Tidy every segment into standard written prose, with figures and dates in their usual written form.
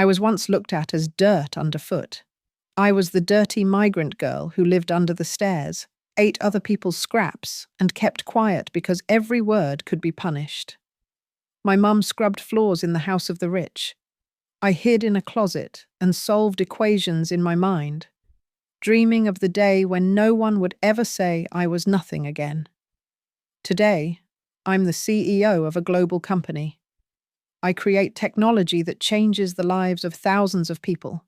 I was once looked at as dirt underfoot. I was the dirty migrant girl who lived under the stairs, ate other people's scraps, and kept quiet because every word could be punished. My mum scrubbed floors in the house of the rich. I hid in a closet and solved equations in my mind, dreaming of the day when no one would ever say I was nothing again. Today, I'm the CEO of a global company. I create technology that changes the lives of thousands of people.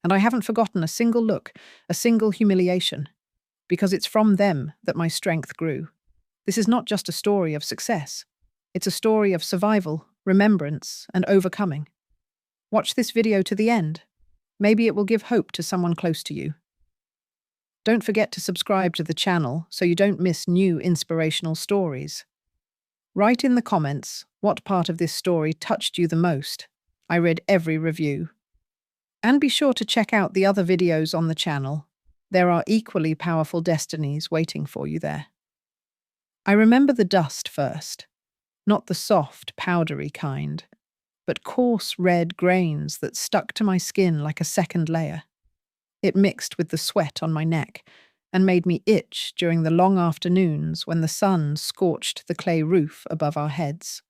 And I haven't forgotten a single look, a single humiliation, because it's from them that my strength grew. This is not just a story of success. It's a story of survival, remembrance, and overcoming. Watch this video to the end. Maybe it will give hope to someone close to you. Don't forget to subscribe to the channel so you don't miss new inspirational stories. Write in the comments what part of this story touched you the most. I read every review. And be sure to check out the other videos on the channel. There are equally powerful destinies waiting for you there. I remember the dust first, not the soft, powdery kind, but coarse red grains that stuck to my skin like a second layer. It mixed with the sweat on my neck and made me itch during the long afternoons when the sun scorched the clay roof above our heads.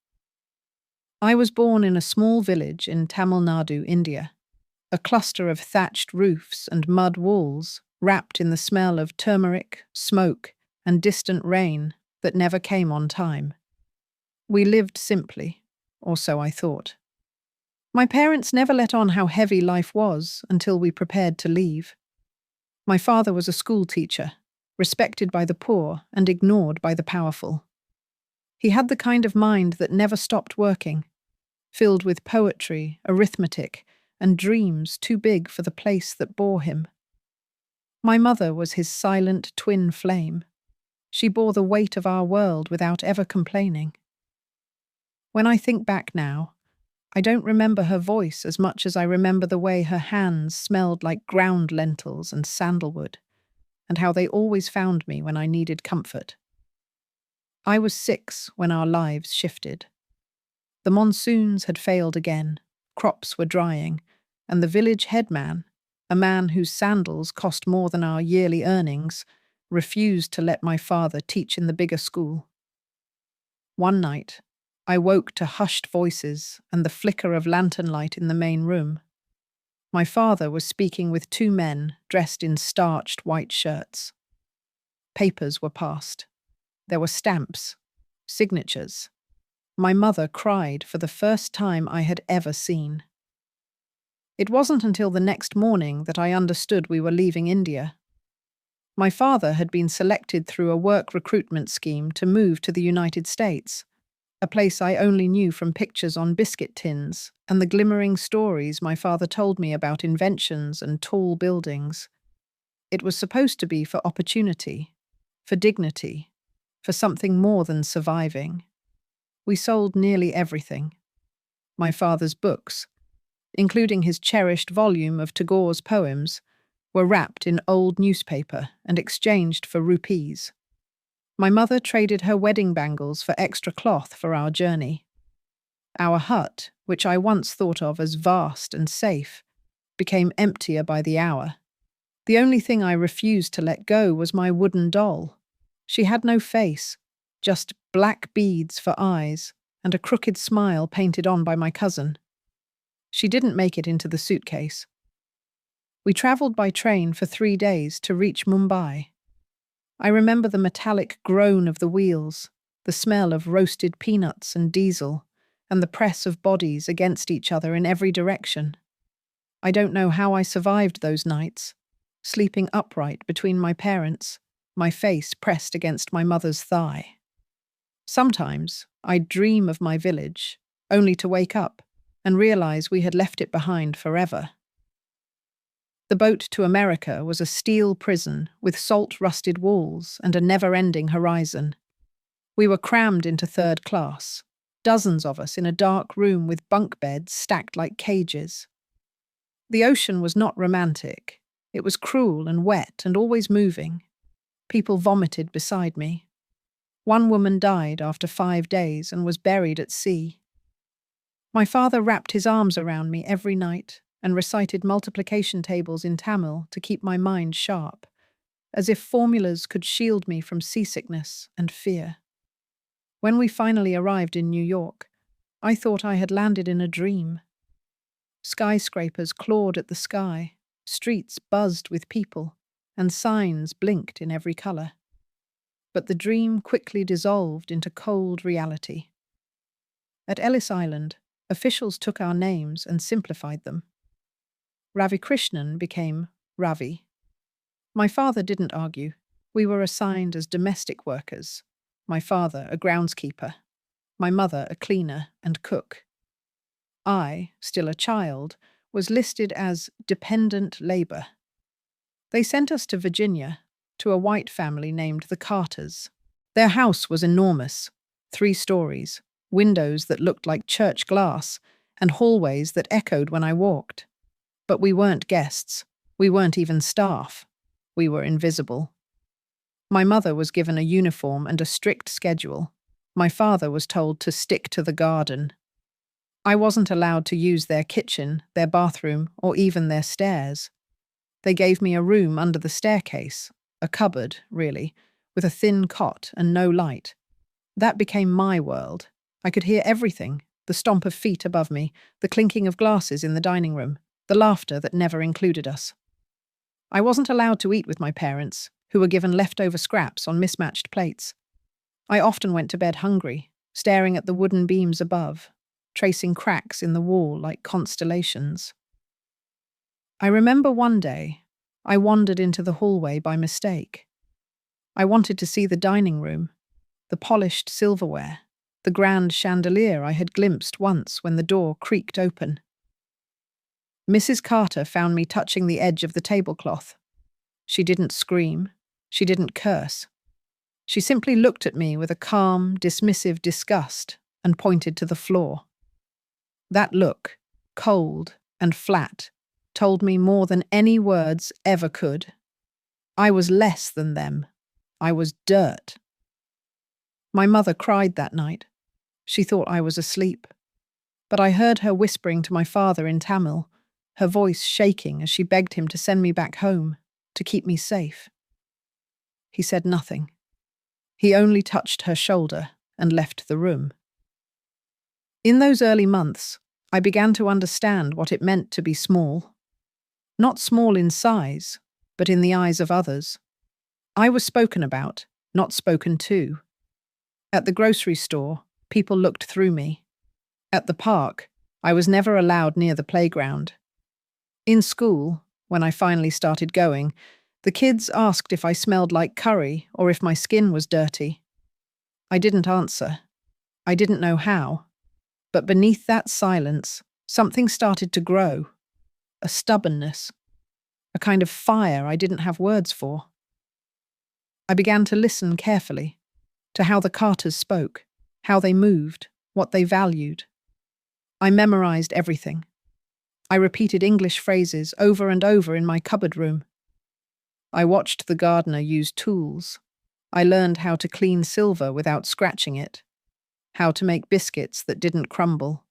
I was born in a small village in Tamil Nadu, India, a cluster of thatched roofs and mud walls wrapped in the smell of turmeric, smoke, and distant rain that never came on time. We lived simply, or so I thought. My parents never let on how heavy life was until we prepared to leave. My father was a school teacher, respected by the poor and ignored by the powerful. He had the kind of mind that never stopped working, filled with poetry, arithmetic, and dreams too big for the place that bore him. My mother was his silent twin flame. She bore the weight of our world without ever complaining. When I think back now, I don't remember her voice as much as I remember the way her hands smelled like ground lentils and sandalwood, and how they always found me when I needed comfort. I was 6 when our lives shifted. The monsoons had failed again, crops were drying, and the village headman, a man whose sandals cost more than our yearly earnings, refused to let my father teach in the bigger school. One night, I woke to hushed voices and the flicker of lantern light in the main room. My father was speaking with 2 men dressed in starched white shirts. Papers were passed. There were stamps, signatures. My mother cried for the first time I had ever seen. It wasn't until the next morning that I understood we were leaving India. My father had been selected through a work recruitment scheme to move to the United States, a place I only knew from pictures on biscuit tins and the glimmering stories my father told me about inventions and tall buildings. It was supposed to be for opportunity, for dignity, for something more than surviving. We sold nearly everything. My father's books, including his cherished volume of Tagore's poems, were wrapped in old newspaper and exchanged for rupees. My mother traded her wedding bangles for extra cloth for our journey. Our hut, which I once thought of as vast and safe, became emptier by the hour. The only thing I refused to let go was my wooden doll. She had no face, just black beads for eyes and a crooked smile painted on by my cousin. She didn't make it into the suitcase. We travelled by train for 3 days to reach Mumbai. I remember the metallic groan of the wheels, the smell of roasted peanuts and diesel, and the press of bodies against each other in every direction. I don't know how I survived those nights, sleeping upright between my parents, my face pressed against my mother's thigh. Sometimes I'd dream of my village, only to wake up and realize we had left it behind forever. The boat to America was a steel prison with salt-rusted walls and a never-ending horizon. We were crammed into 3rd class, dozens of us in a dark room with bunk beds stacked like cages. The ocean was not romantic. It was cruel and wet and always moving. People vomited beside me. One woman died after 5 days and was buried at sea. My father wrapped his arms around me every night and recited multiplication tables in Tamil to keep my mind sharp, as if formulas could shield me from seasickness and fear. When we finally arrived in New York, I thought I had landed in a dream. Skyscrapers clawed at the sky, streets buzzed with people, and signs blinked in every color. But the dream quickly dissolved into cold reality. At Ellis Island, officials took our names and simplified them. Ravi Krishnan became Ravi. My father didn't argue. We were assigned as domestic workers. My father a groundskeeper, my mother a cleaner and cook. I, still a child, was listed as dependent labor. They sent us to Virginia, to a white family named the Carters. Their house was enormous, 3 stories, windows that looked like church glass, and hallways that echoed when I walked. But we weren't guests. We weren't even staff. We were invisible. My mother was given a uniform and a strict schedule. My father was told to stick to the garden. I wasn't allowed to use their kitchen, their bathroom, or even their stairs. They gave me a room under the staircase, a cupboard, really, with a thin cot and no light. That became my world. I could hear everything, the stomp of feet above me, the clinking of glasses in the dining room, the laughter that never included us. I wasn't allowed to eat with my parents, who were given leftover scraps on mismatched plates. I often went to bed hungry, staring at the wooden beams above, tracing cracks in the wall like constellations. I remember one day, I wandered into the hallway by mistake. I wanted to see the dining room, the polished silverware, the grand chandelier I had glimpsed once when the door creaked open. Mrs. Carter found me touching the edge of the tablecloth. She didn't scream. She didn't curse. She simply looked at me with a calm, dismissive disgust and pointed to the floor. That look, cold and flat, told me more than any words ever could. I was less than them. I was dirt. My mother cried that night. She thought I was asleep. But I heard her whispering to my father in Tamil, her voice shaking as she begged him to send me back home, to keep me safe. He said nothing. He only touched her shoulder and left the room. In those early months, I began to understand what it meant to be small. Not small in size, but in the eyes of others. I was spoken about, not spoken to. At the grocery store, people looked through me. At the park, I was never allowed near the playground. In school, when I finally started going, the kids asked if I smelled like curry or if my skin was dirty. I didn't answer. I didn't know how. But beneath that silence, something started to grow. A stubbornness. A kind of fire I didn't have words for. I began to listen carefully to how the Carters spoke, how they moved, what they valued. I memorized everything. I repeated English phrases over and over in my cupboard room. I watched the gardener use tools. I learned how to clean silver without scratching it, how to make biscuits that didn't crumble,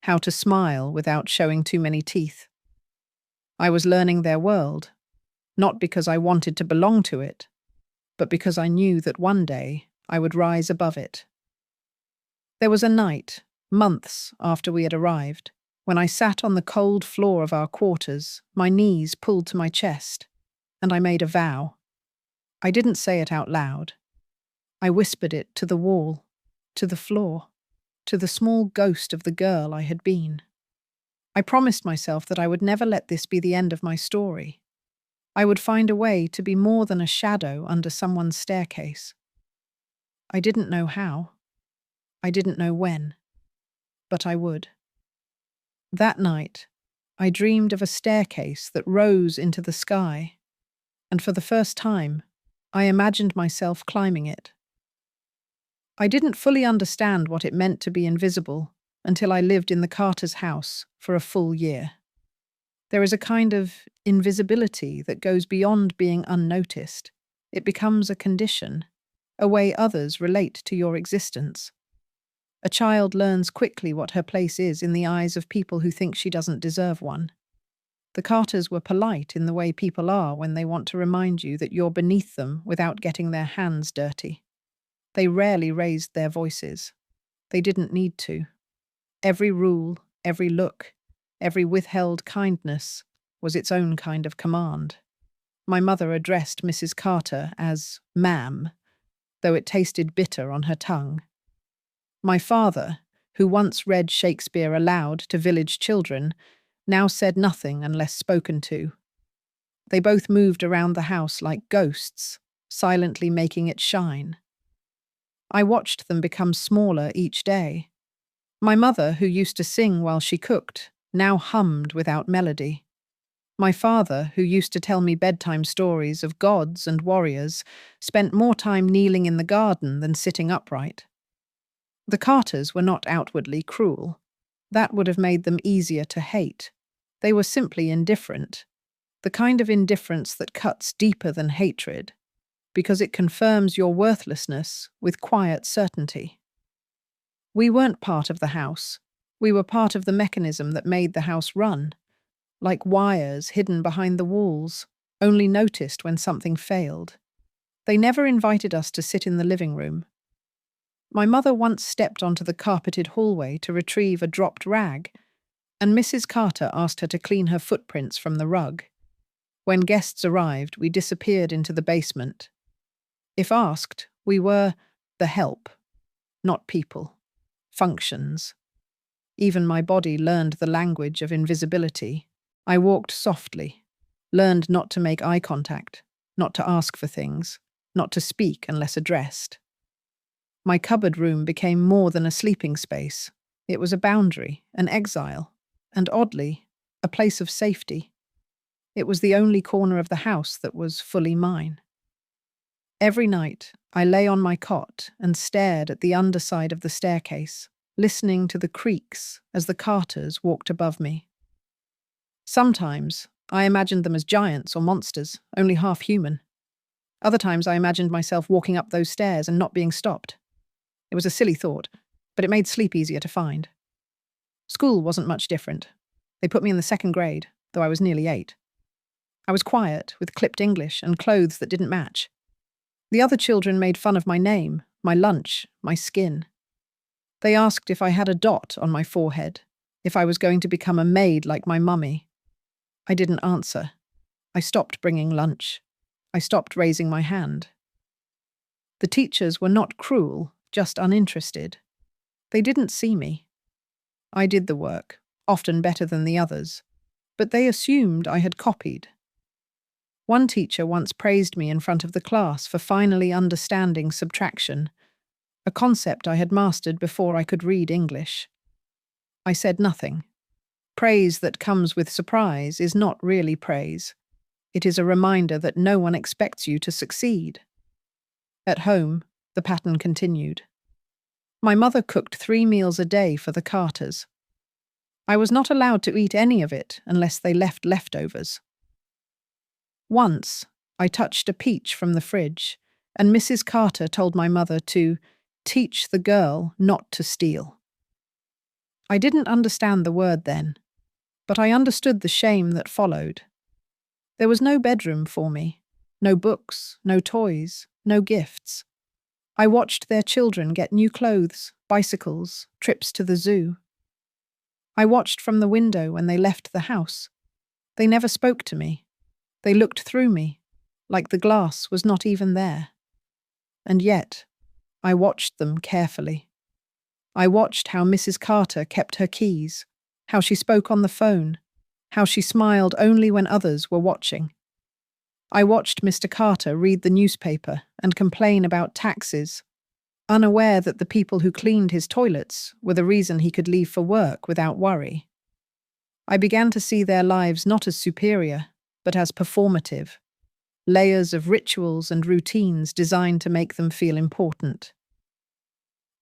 how to smile without showing too many teeth. I was learning their world, not because I wanted to belong to it, but because I knew that one day I would rise above it. There was a night, months after we had arrived, when I sat on the cold floor of our quarters, my knees pulled to my chest, and I made a vow. I didn't say it out loud. I whispered it to the wall, to the floor, to the small ghost of the girl I had been. I promised myself that I would never let this be the end of my story. I would find a way to be more than a shadow under someone's staircase. I didn't know how. I didn't know when. But I would. That night, I dreamed of a staircase that rose into the sky, and for the first time, I imagined myself climbing it. I didn't fully understand what it meant to be invisible until I lived in the Carter's house for a full year. There is a kind of invisibility that goes beyond being unnoticed. It becomes a condition, a way others relate to your existence. A child learns quickly what her place is in the eyes of people who think she doesn't deserve one. The Carters were polite in the way people are when they want to remind you that you're beneath them without getting their hands dirty. They rarely raised their voices. They didn't need to. Every rule, every look, every withheld kindness was its own kind of command. My mother addressed Mrs. Carter as ma'am, though it tasted bitter on her tongue. My father, who once read Shakespeare aloud to village children, now said nothing unless spoken to. They both moved around the house like ghosts, silently making it shine. I watched them become smaller each day. My mother, who used to sing while she cooked, now hummed without melody. My father, who used to tell me bedtime stories of gods and warriors, spent more time kneeling in the garden than sitting upright. The Carters were not outwardly cruel. That would have made them easier to hate. They were simply indifferent, the kind of indifference that cuts deeper than hatred, because it confirms your worthlessness with quiet certainty. We weren't part of the house. We were part of the mechanism that made the house run, like wires hidden behind the walls, only noticed when something failed. They never invited us to sit in the living room. My mother once stepped onto the carpeted hallway to retrieve a dropped rag, and Mrs. Carter asked her to clean her footprints from the rug. When guests arrived, we disappeared into the basement. If asked, we were the help, not people, functions. Even my body learned the language of invisibility. I walked softly, learned not to make eye contact, not to ask for things, not to speak unless addressed. My cupboard room became more than a sleeping space. It was a boundary, an exile, and oddly, a place of safety. It was the only corner of the house that was fully mine. Every night, I lay on my cot and stared at the underside of the staircase, listening to the creaks as the Carters walked above me. Sometimes, I imagined them as giants or monsters, only half human. Other times, I imagined myself walking up those stairs and not being stopped. It was a silly thought, but it made sleep easier to find. School wasn't much different. They put me in the second grade, though I was nearly 8. I was quiet, with clipped English and clothes that didn't match. The other children made fun of my name, my lunch, my skin. They asked if I had a dot on my forehead, if I was going to become a maid like my mummy. I didn't answer. I stopped bringing lunch. I stopped raising my hand. The teachers were not cruel, just uninterested. They didn't see me. I did the work, often better than the others, but they assumed I had copied. One teacher once praised me in front of the class for finally understanding subtraction, a concept I had mastered before I could read English. I said nothing. Praise that comes with surprise is not really praise. It is a reminder that no one expects you to succeed. At home, the pattern continued. My mother cooked 3 meals a day for the Carters. I was not allowed to eat any of it unless they left leftovers. Once, I touched a peach from the fridge, and Mrs. Carter told my mother to teach the girl not to steal. I didn't understand the word then, but I understood the shame that followed. There was no bedroom for me, no books, no toys, no gifts. I watched their children get new clothes, bicycles, trips to the zoo. I watched from the window when they left the house. They never spoke to me. They looked through me, like the glass was not even there. And yet, I watched them carefully. I watched how Mrs. Carter kept her keys, how she spoke on the phone, how she smiled only when others were watching. I watched Mr. Carter read the newspaper and complain about taxes, unaware that the people who cleaned his toilets were the reason he could leave for work without worry. I began to see their lives not as superior, but as performative, layers of rituals and routines designed to make them feel important.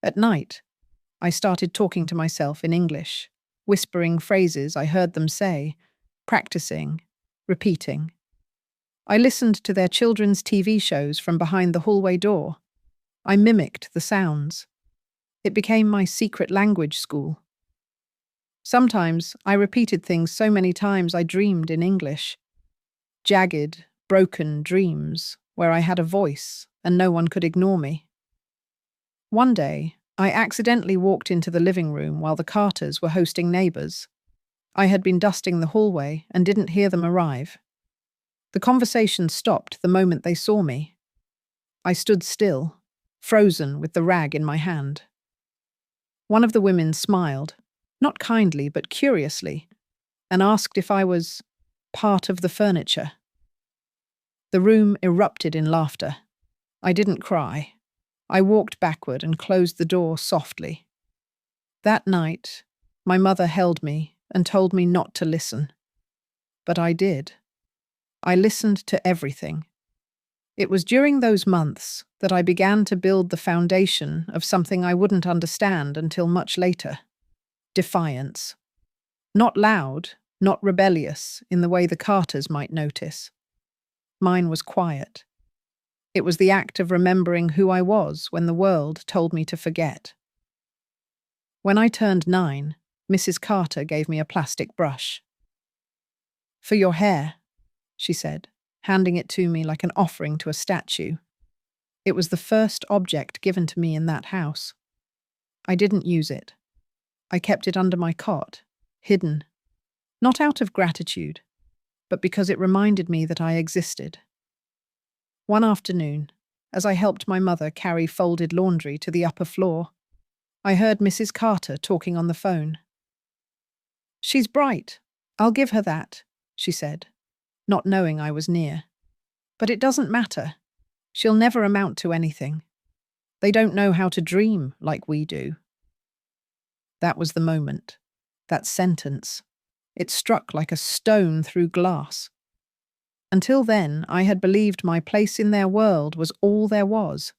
At night, I started talking to myself in English, whispering phrases I heard them say, practicing, repeating. I listened to their children's TV shows from behind the hallway door. I mimicked the sounds. It became my secret language school. Sometimes I repeated things so many times I dreamed in English. Jagged, broken dreams where I had a voice and no one could ignore me. One day, I accidentally walked into the living room while the Carters were hosting neighbors. I had been dusting the hallway and didn't hear them arrive. The conversation stopped the moment they saw me. I stood still, frozen with the rag in my hand. One of the women smiled, not kindly but curiously, and asked if I was part of the furniture. The room erupted in laughter. I didn't cry. I walked backward and closed the door softly. That night, my mother held me and told me not to listen. But I did. I listened to everything. It was during those months that I began to build the foundation of something I wouldn't understand until much later. Defiance. Not loud, not rebellious in the way the Carters might notice. Mine was quiet. It was the act of remembering who I was when the world told me to forget. When I turned 9, Mrs. Carter gave me a plastic brush. "For your hair," she said, handing it to me like an offering to a statue. It was the first object given to me in that house. I didn't use it. I kept it under my cot, hidden, not out of gratitude, but because it reminded me that I existed. One afternoon, as I helped my mother carry folded laundry to the upper floor, I heard Mrs. Carter talking on the phone. "She's bright. I'll give her that," she said, not knowing I was near. "But it doesn't matter. She'll never amount to anything. They don't know how to dream like we do." That was the moment. That sentence. It struck like a stone through glass. Until then, I had believed my place in their world was all there was.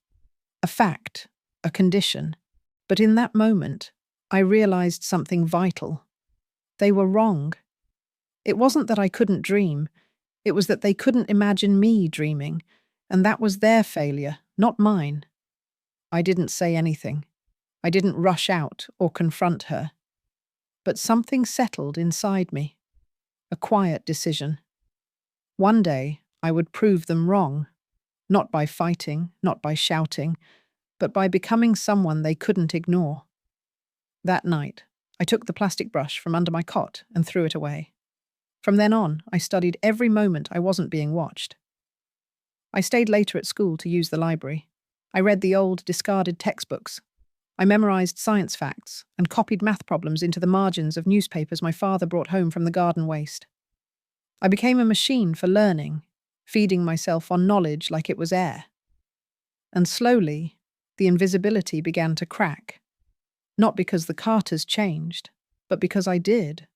A fact, a condition. But in that moment, I realized something vital. They were wrong. It wasn't that I couldn't dream. It was that they couldn't imagine me dreaming, and that was their failure, not mine. I didn't say anything. I didn't rush out or confront her. But something settled inside me. A quiet decision. One day, I would prove them wrong. Not by fighting, not by shouting, but by becoming someone they couldn't ignore. That night, I took the plastic brush from under my cot and threw it away. From then on, I studied every moment I wasn't being watched. I stayed later at school to use the library. I read the old, discarded textbooks. I memorized science facts and copied math problems into the margins of newspapers my father brought home from the garden waste. I became a machine for learning, feeding myself on knowledge like it was air. And slowly, the invisibility began to crack. Not because the Carters changed, but because I did.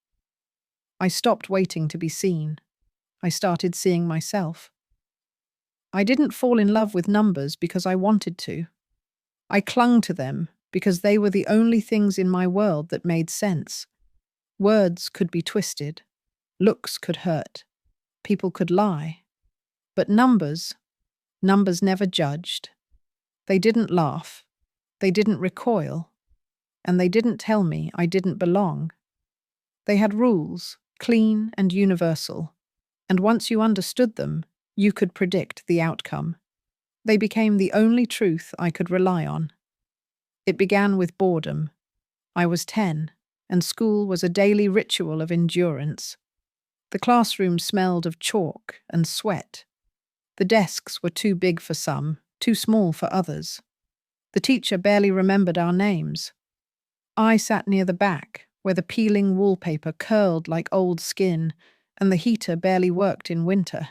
I stopped waiting to be seen. I started seeing myself. I didn't fall in love with numbers because I wanted to. I clung to them because they were the only things in my world that made sense. Words could be twisted. Looks could hurt. People could lie. But numbers never judged. They didn't laugh. They didn't recoil. And they didn't tell me I didn't belong. They had rules, clean and universal. And once you understood them, you could predict the outcome. They became the only truth I could rely on. It began with boredom. I was 10, and school was a daily ritual of endurance. The classroom smelled of chalk and sweat. The desks were too big for some, too small for others. The teacher barely remembered our names. I sat near the back, where the peeling wallpaper curled like old skin, and the heater barely worked in winter.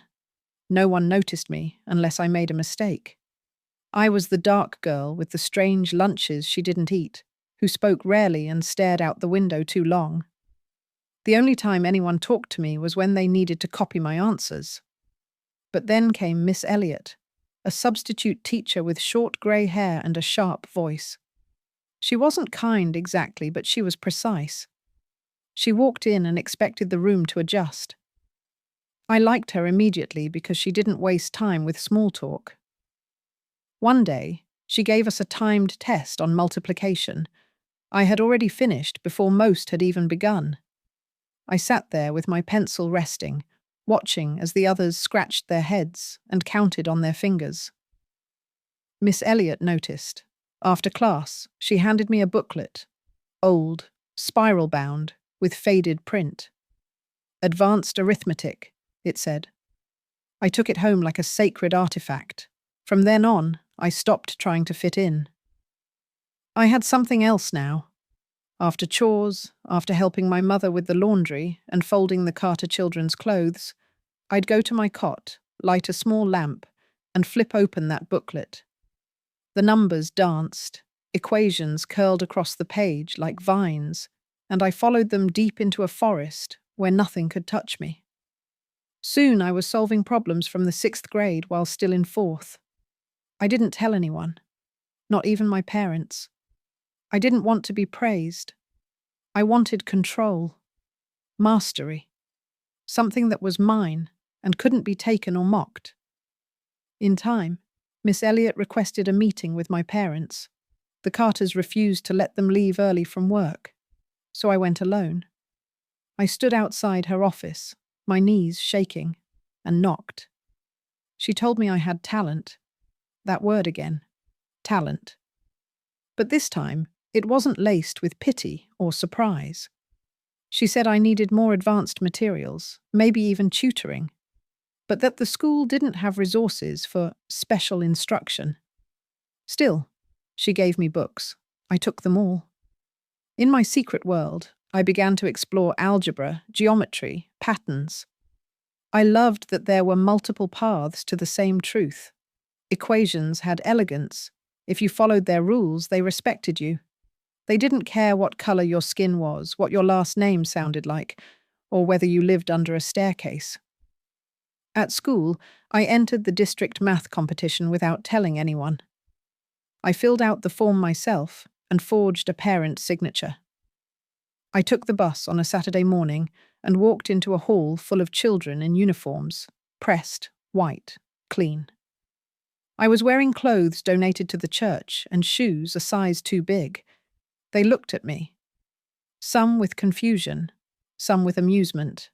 No one noticed me unless I made a mistake. I was the dark girl with the strange lunches she didn't eat, who spoke rarely and stared out the window too long. The only time anyone talked to me was when they needed to copy my answers. But then came Miss Elliot, a substitute teacher with short grey hair and a sharp voice. She wasn't kind exactly, but she was precise. She walked in and expected the room to adjust. I liked her immediately because she didn't waste time with small talk. One day, She gave us a timed test on multiplication. I had already finished before most had even begun. I sat there with my pencil resting, watching as the others scratched their heads and counted on their fingers. Miss Elliot noticed. After class, she handed me a booklet, old, spiral-bound, with faded print. Advanced Arithmetic, it said. I took it home like a sacred artifact. From then on, I stopped trying to fit in. I had something else now. After chores, after helping my mother with the laundry and folding the Carter children's clothes, I'd go to my cot, light a small lamp, and flip open that booklet. The numbers danced, equations curled across the page like vines, and I followed them deep into a forest where nothing could touch me. Soon I was solving problems from the 6th grade while still in 4th. I didn't tell anyone, not even my parents. I didn't want to be praised. I wanted control, mastery, something that was mine and couldn't be taken or mocked. In time, Miss Elliot requested a meeting with my parents. The Carters refused to let them leave early from work, so I went alone. I stood outside her office, my knees shaking, and knocked. She told me I had talent. That word again, talent. But this time, it wasn't laced with pity or surprise. She said I needed more advanced materials, maybe even tutoring, but that the school didn't have resources for special instruction. Still, she gave me books. I took them all. In my secret world, I began to explore algebra, geometry, patterns. I loved that there were multiple paths to the same truth. Equations had elegance. If you followed their rules, they respected you. They didn't care what color your skin was, what your last name sounded like, or whether you lived under a staircase. At school, I entered the district math competition without telling anyone. I filled out the form myself and forged a parent signature. I took the bus on a Saturday morning and walked into a hall full of children in uniforms, pressed, white, clean. I was wearing clothes donated to the church and shoes a size too big. They looked at me, some with confusion, some with amusement.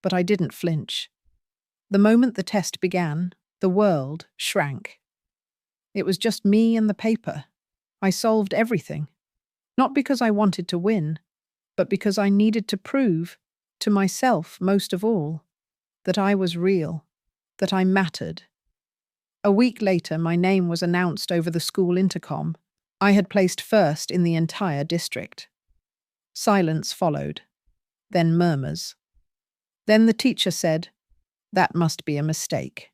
But I didn't flinch. The moment the test began, the world shrank. It was just me and the paper. I solved everything. Not because I wanted to win, but because I needed to prove, to myself most of all, that I was real, that I mattered. A week later, my name was announced over the school intercom. I had placed first in the entire district. Silence followed, then murmurs. Then the teacher said, "That must be a mistake."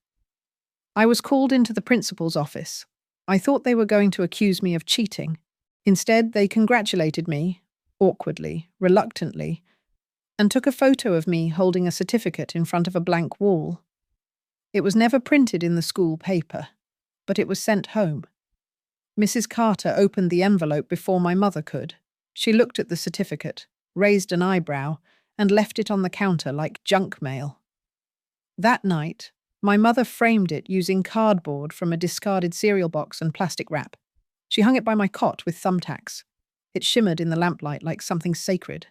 I was called into the principal's office. I thought they were going to accuse me of cheating. Instead, they congratulated me, awkwardly, reluctantly, and took a photo of me holding a certificate in front of a blank wall. It was never printed in the school paper, but it was sent home. Mrs. Carter opened the envelope before my mother could. She looked at the certificate, raised an eyebrow, and left it on the counter like junk mail. That night, my mother framed it using cardboard from a discarded cereal box and plastic wrap. She hung it by my cot with thumbtacks. It shimmered in the lamplight like something sacred.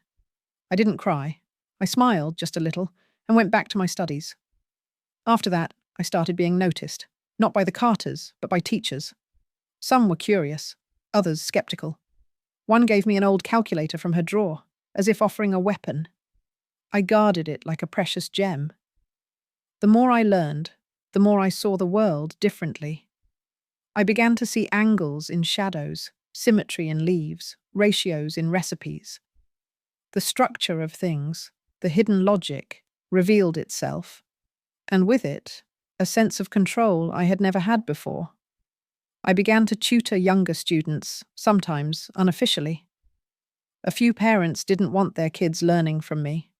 I didn't cry. I smiled just a little and went back to my studies. After that, I started being noticed, not by the Carters, but by teachers. Some were curious, others skeptical. One gave me an old calculator from her drawer, as if offering a weapon. I guarded it like a precious gem. The more I learned, the more I saw the world differently. I began to see angles in shadows, symmetry in leaves, ratios in recipes. The structure of things, the hidden logic, revealed itself, and with it, a sense of control I had never had before. I began to tutor younger students, sometimes unofficially. A few parents didn't want their kids learning from me.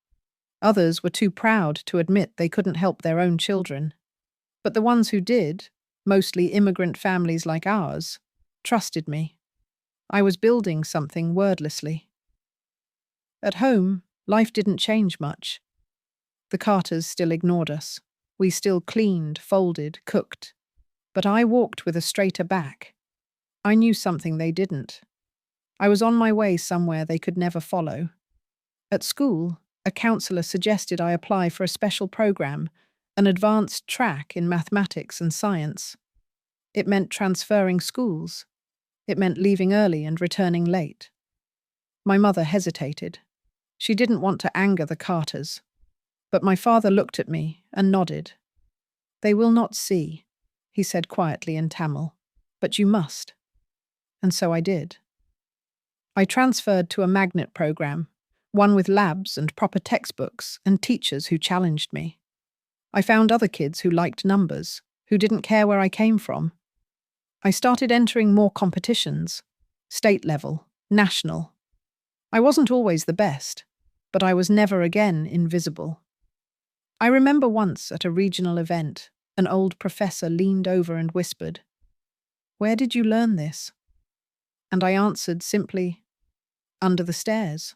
Others were too proud to admit they couldn't help their own children. But the ones who did, mostly immigrant families like ours, trusted me. I was building something wordlessly. At home, life didn't change much. The Carters still ignored us. We still cleaned, folded, cooked. But I walked with a straighter back. I knew something they didn't. I was on my way somewhere they could never follow. At school, a counselor suggested I apply for a special program, an advanced track in mathematics and science. It meant transferring schools. It meant leaving early and returning late. My mother hesitated. She didn't want to anger the Carters. But my father looked at me and nodded. "They will not see," he said quietly in Tamil. "But you must." And so I did. I transferred to a magnet program, one with labs and proper textbooks and teachers who challenged me. I found other kids who liked numbers, who didn't care where I came from. I started entering more competitions, state level, national. I wasn't always the best, but I was never again invisible. I remember once at a regional event, an old professor leaned over and whispered, "Where did you learn this?" And I answered simply, "Under the stairs."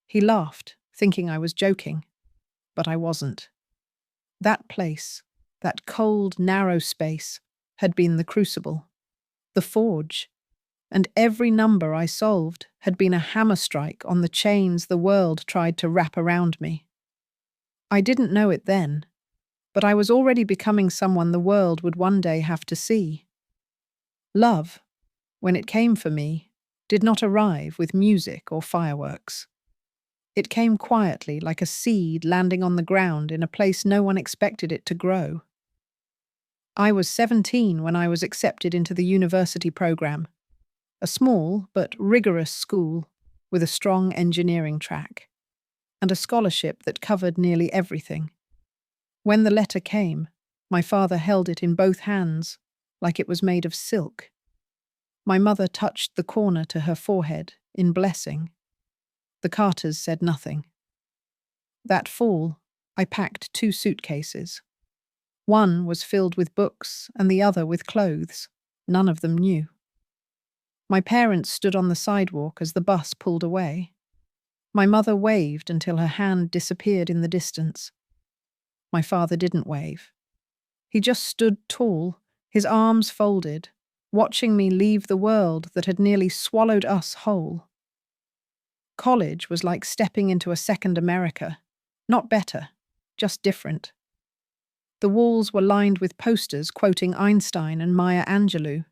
He laughed, thinking I was joking, but I wasn't. That place, that cold, narrow space, had been the crucible, the forge, and every number I solved had been a hammer strike on the chains the world tried to wrap around me. I didn't know it then, but I was already becoming someone the world would one day have to see. Love, when it came for me, did not arrive with music or fireworks. It came quietly, like a seed landing on the ground in a place no one expected it to grow. I was 17 when I was accepted into the university program, a small but rigorous school with a strong engineering track, and a scholarship that covered nearly everything. When the letter came, my father held it in both hands, like it was made of silk. My mother touched the corner to her forehead in blessing. The Carters said nothing. That fall, I packed 2 suitcases. One was filled with books and the other with clothes, none of them new. My parents stood on the sidewalk as the bus pulled away. My mother waved until her hand disappeared in the distance. My father didn't wave. He just stood tall, his arms folded, watching me leave the world that had nearly swallowed us whole. College was like stepping into a second America. Not better, just different. The walls were lined with posters quoting Einstein and Maya Angelou.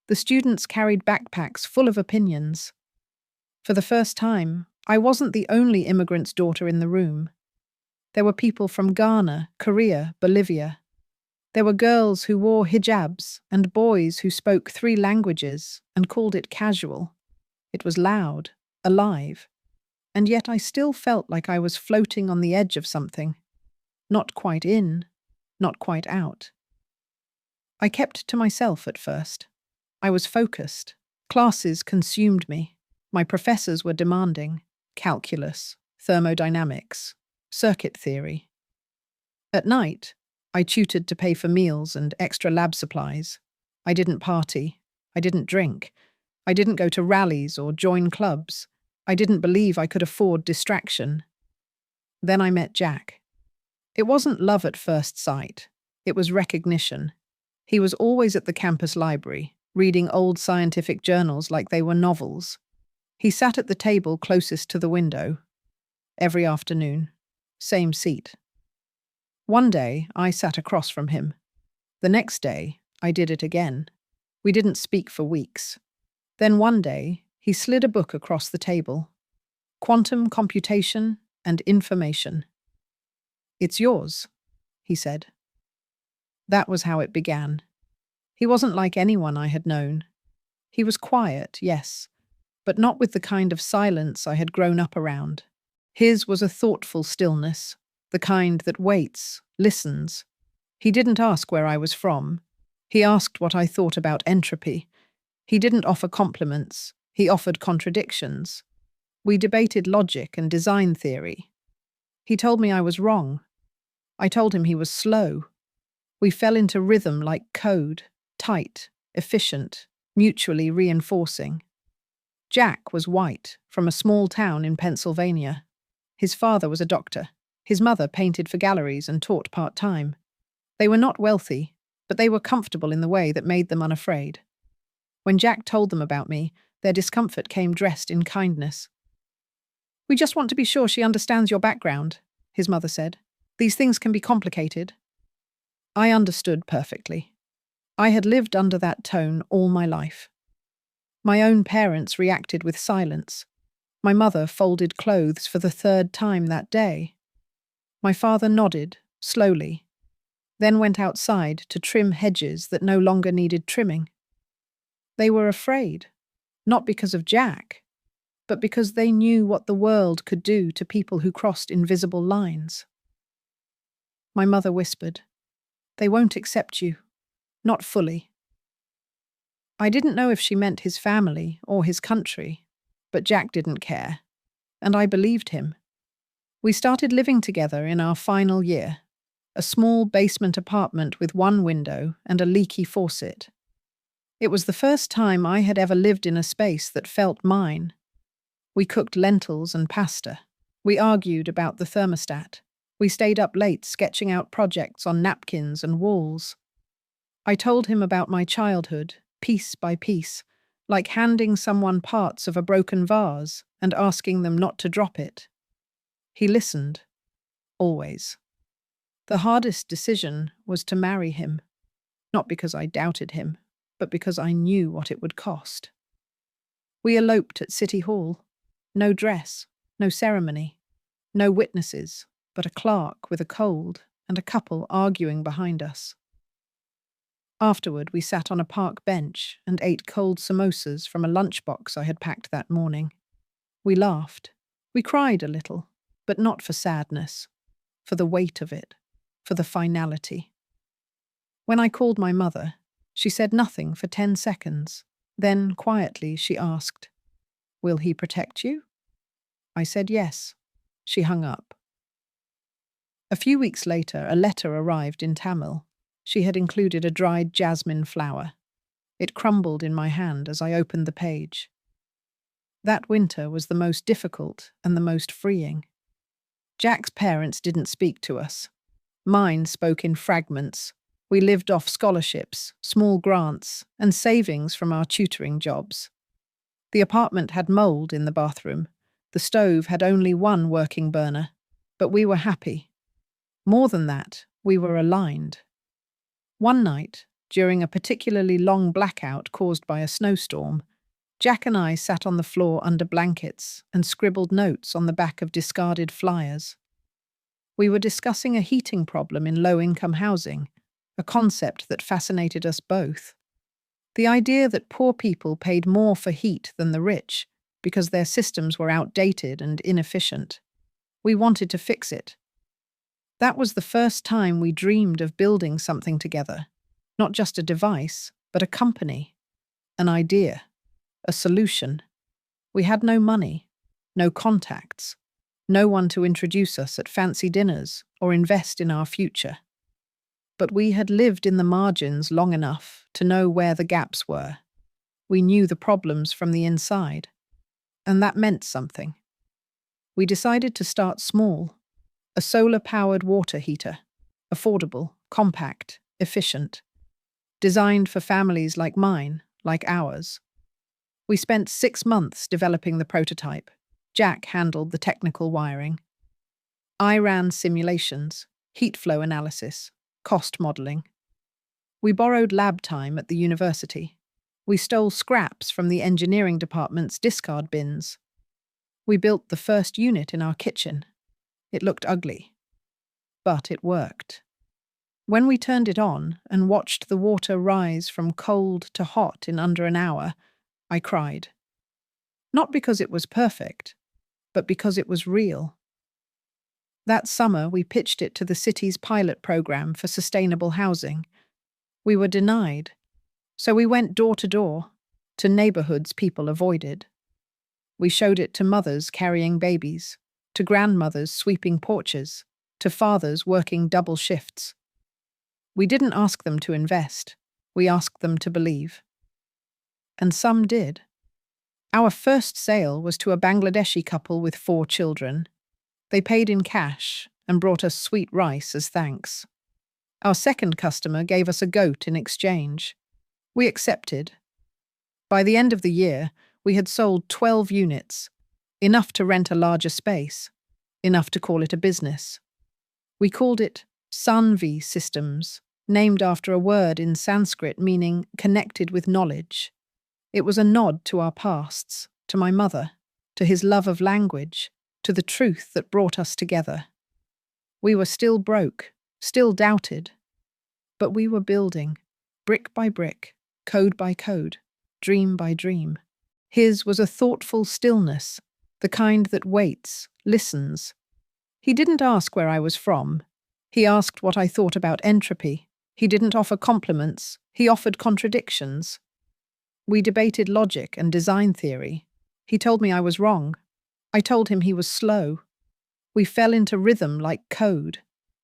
The students carried backpacks full of opinions. For the first time, I wasn't the only immigrant's daughter in the room. There were people from Ghana, Korea, Bolivia. There were girls who wore hijabs and boys who spoke 3 languages and called it casual. It was loud, alive, and yet I still felt like I was floating on the edge of something. Not quite in, not quite out. I kept to myself at first. I was focused. Classes consumed me. My professors were demanding. Calculus, thermodynamics, circuit theory. At night, I tutored to pay for meals and extra lab supplies. I didn't party. I didn't drink. I didn't go to rallies or join clubs. I didn't believe I could afford distraction. Then I met Jack. It wasn't love at first sight. It was recognition. He was always at the campus library, reading old scientific journals like they were novels. He sat at the table closest to the window. Every afternoon. Same seat. One day, I sat across from him. The next day, I did it again. We didn't speak for weeks. Then one day, he slid a book across the table. Quantum Computation and Information. "It's yours," he said. That was how it began. He wasn't like anyone I had known. He was quiet, yes, but not with the kind of silence I had grown up around. His was a thoughtful stillness, the kind that waits, listens. He didn't ask where I was from. He asked what I thought about entropy. He didn't offer compliments. He offered contradictions. We debated logic and design theory. He told me I was wrong. I told him he was slow. We fell into rhythm like code, tight, efficient, mutually reinforcing. Jack was white, from a small town in Pennsylvania. His father was a doctor. His mother painted for galleries and taught part-time. They were not wealthy, but they were comfortable in the way that made them unafraid. When Jack told them about me, their discomfort came dressed in kindness. "We just want to be sure she understands your background," his mother said. "These things can be complicated." I understood perfectly. I had lived under that tone all my life. My own parents reacted with silence. My mother folded clothes for the third time that day. My father nodded, slowly, then went outside to trim hedges that no longer needed trimming. They were afraid, not because of Jack, but because they knew what the world could do to people who crossed invisible lines. My mother whispered, "They won't accept you. Not fully." I didn't know if she meant his family or his country, but Jack didn't care, and I believed him. We started living together in our final year, a small basement apartment with one window and a leaky faucet. It was the first time I had ever lived in a space that felt mine. We cooked lentils and pasta. We argued about the thermostat. We stayed up late sketching out projects on napkins and walls. I told him about my childhood, piece by piece, like handing someone parts of a broken vase and asking them not to drop it. He listened, always. The hardest decision was to marry him, not because I doubted him, but because I knew what it would cost. We eloped at City Hall. No dress, no ceremony, no witnesses, but a clerk with a cold and a couple arguing behind us. Afterward, we sat on a park bench and ate cold samosas from a lunchbox I had packed that morning. We laughed. We cried a little, but not for sadness, for the weight of it, for the finality. When I called my mother, she said nothing for 10 seconds. Then, quietly, she asked, "Will he protect you?" I said yes. She hung up. A few weeks later, a letter arrived in Tamil. She had included a dried jasmine flower. It crumbled in my hand as I opened the page. That winter was the most difficult and the most freeing. Jack's parents didn't speak to us. Mine spoke in fragments. We lived off scholarships, small grants, and savings from our tutoring jobs. The apartment had mold in the bathroom. The stove had only one working burner, but we were happy. More than that, we were aligned. One night, during a particularly long blackout caused by a snowstorm, Jack and I sat on the floor under blankets and scribbled notes on the back of discarded flyers. We were discussing a heating problem in low-income housing, a concept that fascinated us both. The idea that poor people paid more for heat than the rich because their systems were outdated and inefficient. We wanted to fix it. That was the first time we dreamed of building something together, not just a device, but a company, an idea, a solution. We had no money, no contacts, no one to introduce us at fancy dinners or invest in our future. But we had lived in the margins long enough to know where the gaps were. We knew the problems from the inside, and that meant something. We decided to start small. A solar-powered water heater, affordable, compact, efficient, designed for families like mine, like ours. We spent 6 months developing the prototype. Jack handled the technical wiring. I ran simulations, heat flow analysis, cost modeling. We borrowed lab time at the university. We stole scraps from the engineering department's discard bins. We built the first unit in our kitchen. It looked ugly, but it worked. When we turned it on and watched the water rise from cold to hot in under an hour, I cried. Not because it was perfect, but because it was real. That summer, we pitched it to the city's pilot program for sustainable housing. We were denied, so we went door to door, to neighborhoods people avoided. We showed it to mothers carrying babies, to grandmothers sweeping porches, to fathers working double shifts. We didn't ask them to invest, we asked them to believe. And some did. Our first sale was to a Bangladeshi couple with 4 children. They paid in cash and brought us sweet rice as thanks. Our second customer gave us a goat in exchange. We accepted. By the end of the year, we had sold 12 units, enough to rent a larger space, enough to call it a business. We called it Sanvi Systems, named after a word in Sanskrit meaning connected with knowledge. It was a nod to our pasts, to my mother, to his love of language, to the truth that brought us together. We were still broke, still doubted, but we were building, brick by brick, code by code, dream by dream. His was a thoughtful stillness, the kind that waits, listens. He didn't ask where I was from. He asked what I thought about entropy. He didn't offer compliments. He offered contradictions. We debated logic and design theory. He told me I was wrong. I told him he was slow. We fell into rhythm like code,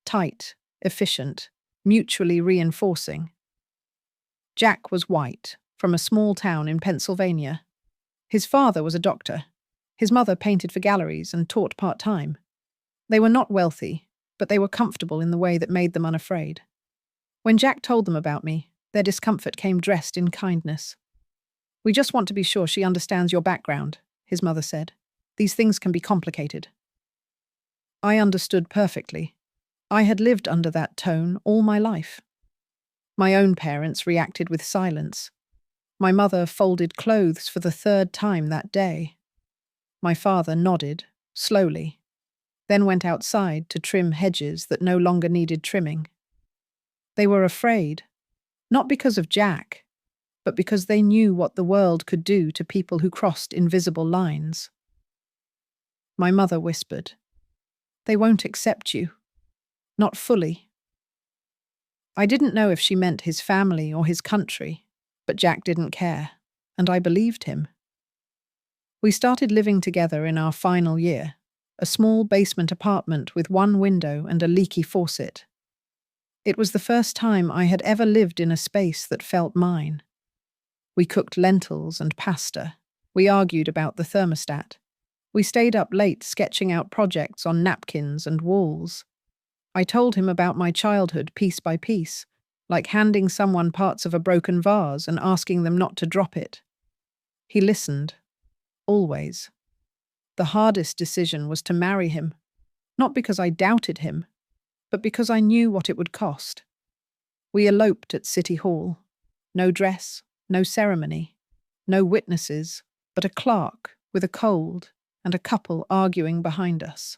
tight, efficient, mutually reinforcing. Jack was white, from a small town in Pennsylvania. His father was a doctor. His mother painted for galleries and taught part-time. They were not wealthy, but they were comfortable in the way that made them unafraid. When Jack told them about me, their discomfort came dressed in kindness. "We just want to be sure she understands your background," his mother said. "These things can be complicated." I understood perfectly. I had lived under that tone all my life. My own parents reacted with silence. My mother folded clothes for the third time that day. My father nodded, slowly, then went outside to trim hedges that no longer needed trimming. They were afraid, not because of Jack, but because they knew what the world could do to people who crossed invisible lines. My mother whispered, "They won't accept you. Not fully." I didn't know if she meant his family or his country, but Jack didn't care, and I believed him. We started living together in our final year, a small basement apartment with one window and a leaky faucet. It was the first time I had ever lived in a space that felt mine. We cooked lentils and pasta. We argued about the thermostat. We stayed up late sketching out projects on napkins and walls. I told him about my childhood piece by piece, like handing someone parts of a broken vase and asking them not to drop it. He listened, always. The hardest decision was to marry him, not because I doubted him, but because I knew what it would cost. We eloped at City Hall. No dress, no ceremony, no witnesses, but a clerk with a cold and a couple arguing behind us.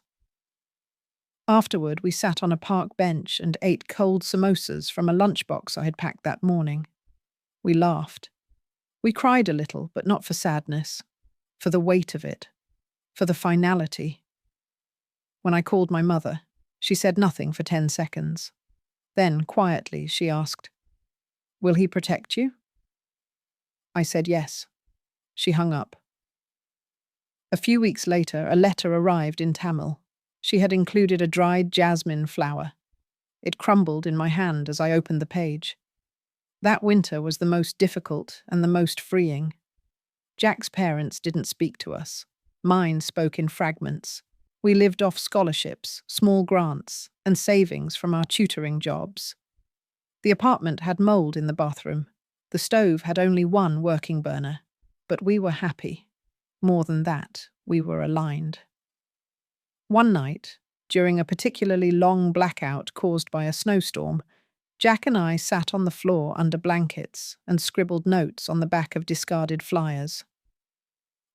Afterward, we sat on a park bench and ate cold samosas from a lunchbox I had packed that morning. We laughed. We cried a little, but not for sadness, for the weight of it, for the finality. When I called my mother, she said nothing for 10 seconds. Then, quietly, she asked, "Will he protect you?" I said yes. She hung up. A few weeks later, a letter arrived in Tamil. She had included a dried jasmine flower. It crumbled in my hand as I opened the page. That winter was the most difficult and the most freeing. Jack's parents didn't speak to us. Mine spoke in fragments. We lived off scholarships, small grants, and savings from our tutoring jobs. The apartment had mold in the bathroom. The stove had only one working burner. But we were happy. More than that, we were aligned. One night, during a particularly long blackout caused by a snowstorm, Jack and I sat on the floor under blankets and scribbled notes on the back of discarded flyers.